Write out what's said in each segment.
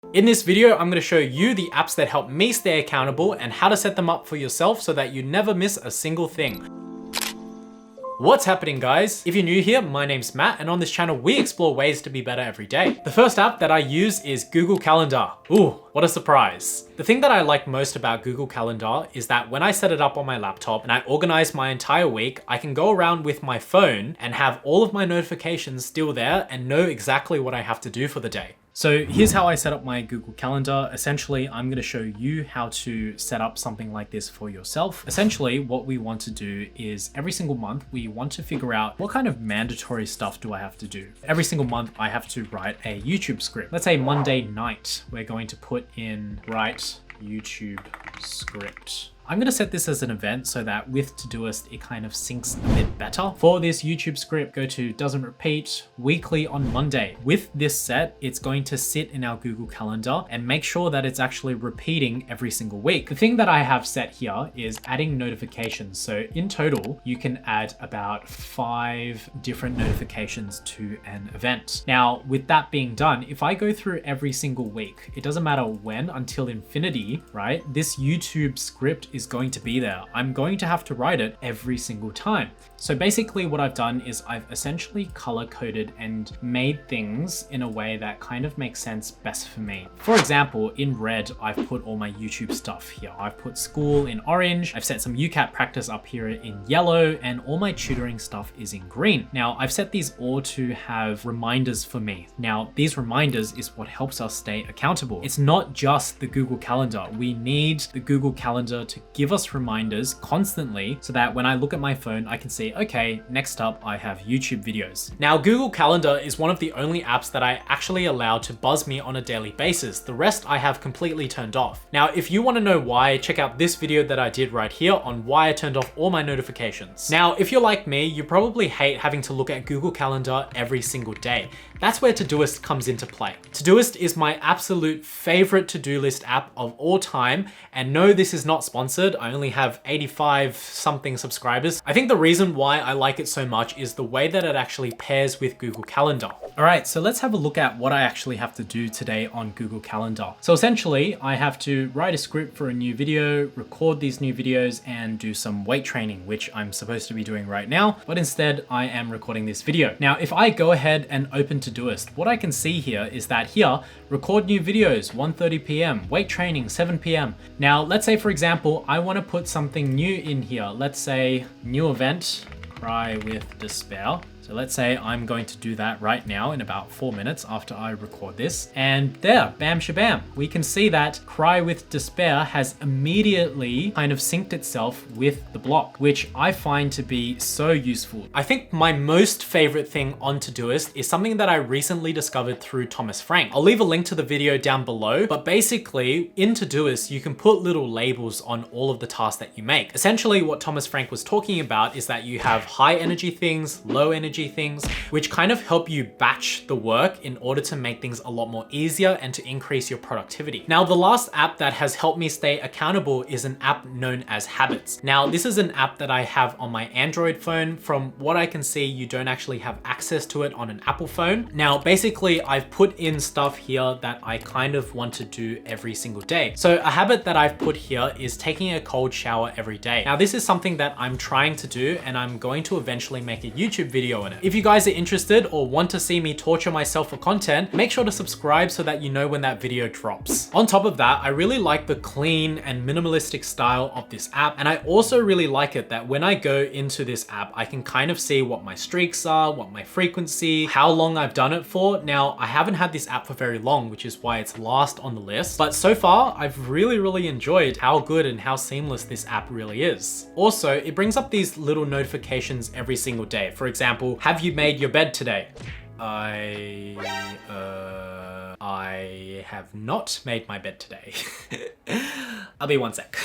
In this video, I'm going to show you the apps that help me stay accountable and how to set them up for yourself so that you never miss a single thing. What's happening, guys? If you're new here, my name's Matt, and on this channel, we explore ways to be better every day. The first app that I use is Google Calendar. Ooh, what a surprise. The thing that I like most about Google Calendar is that when I set it up on my laptop and I organize my entire week, I can go around with my phone and have all of my notifications still there and know exactly what I have to do for the day. So here's how I set up my Google Calendar. Essentially, I'm going to show you how to set up something like this for yourself. Essentially, what we want to do is every single month, we want to figure out what kind of mandatory stuff do I have to do. Every single month, I have to write a YouTube script. Let's say Monday night, we're going to put in write YouTube script. I'm going to set this as an event so that with Todoist, it kind of syncs a bit better. For this YouTube script, go to doesn't repeat weekly on Monday. With this set, it's going to sit in our Google Calendar and make sure that it's actually repeating every single week. The thing that I have set here is adding notifications. So in total, you can add about 5 different notifications to an event. Now, with that being done, if I go through every single week, it doesn't matter when, until infinity, right? This YouTube script is going to be there. I'm going to have to write it every single time. So basically what I've done is I've essentially color coded and made things in a way that kind of makes sense best for me. For example, in red, I've put all my YouTube stuff here. I've put school in orange. I've set some UCAT practice up here in yellow, and all my tutoring stuff is in green. Now I've set these all to have reminders for me. Now these reminders is what helps us stay accountable. It's not just the Google Calendar. We need the Google Calendar to give us reminders constantly so that when I look at my phone, I can see, okay, next up I have YouTube videos. Now, Google Calendar is one of the only apps that I actually allow to buzz me on a daily basis. The rest I have completely turned off. Now, if you want to know why, check out this video that I did right here on why I turned off all my notifications. Now, if you're like me, you probably hate having to look at Google Calendar every single day. That's where Todoist comes into play. Todoist is my absolute favorite to-do list app of all time. And no, this is not sponsored. I only have 85 something subscribers. I think the reason why I like it so much is the way that it actually pairs with Google Calendar. All right, so let's have a look at what I actually have to do today on Google Calendar. So essentially, I have to write a script for a new video, record these new videos, and do some weight training, which I'm supposed to be doing right now, but instead I am recording this video. Now, if I go ahead and open Todoist, what I can see here is that here, record new videos, 1:30 p.m., weight training, 7 p.m. Now, let's say, for example, I want to put something new in here. Let's say new event, cry with despair. So let's say I'm going to do that right now in about 4 minutes after I record this. And there, bam shabam. We can see that Cry with Despair has immediately kind of synced itself with the block, which I find to be so useful. I think my most favorite thing on Todoist is something that I recently discovered through Thomas Frank. I'll leave a link to the video down below, but basically in Todoist, you can put little labels on all of the tasks that you make. Essentially what Thomas Frank was talking about is that you have high energy things, low energy things, which kind of help you batch the work in order to make things a lot more easier and to increase your productivity. Now, the last app that has helped me stay accountable is an app known as Habits. Now, this is an app that I have on my Android phone. From what I can see, you don't actually have access to it on an Apple phone. Now, basically, I've put in stuff here that I kind of want to do every single day. So a habit that I've put here is taking a cold shower every day. Now, this is something that I'm trying to do, and I'm going to eventually make a YouTube video on it. If you guys are interested or want to see me torture myself for content, make sure to subscribe so that you know when that video drops. On top of that, I really like the clean and minimalistic style of this app. And I also really like it that when I go into this app, I can kind of see what my streaks are, what my frequency, how long I've done it for. Now, I haven't had this app for very long, which is why it's last on the list. But so far, I've really enjoyed how good and how seamless this app really is. Also, it brings up these little notifications every single day. For example, have you made your bed today? I have not made my bed today. I'll be one sec.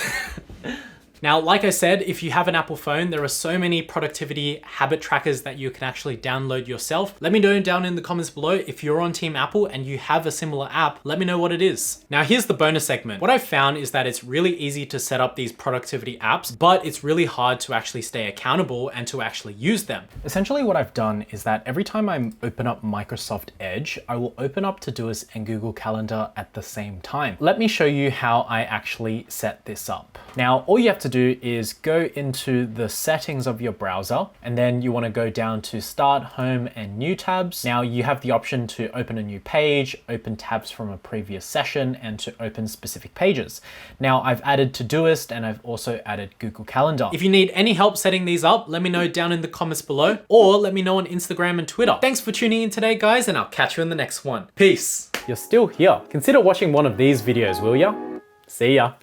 Now, like I said, if you have an Apple phone, there are so many productivity habit trackers that you can actually download yourself. Let me know down in the comments below if you're on Team Apple and you have a similar app, let me know what it is. Now, here's the bonus segment. What I've found is that it's really easy to set up these productivity apps, but it's really hard to actually stay accountable and to actually use them. Essentially what I've done is that every time I open up Microsoft Edge, I will open up Todoist and Google Calendar at the same time. Let me show you how I actually set this up. Now, all you have to do is go into the settings of your browser, and then you want to go down to Start, Home, and New tabs. Now you have the option to open a new page, open tabs from a previous session, and to open specific pages. Now I've added Todoist and I've also added Google Calendar. If you need any help setting these up, let me know down in the comments below, or let me know on Instagram and Twitter. Thanks for tuning in today, guys, and I'll catch you in the next one. Peace. You're still here. Consider watching one of these videos, will ya? See ya.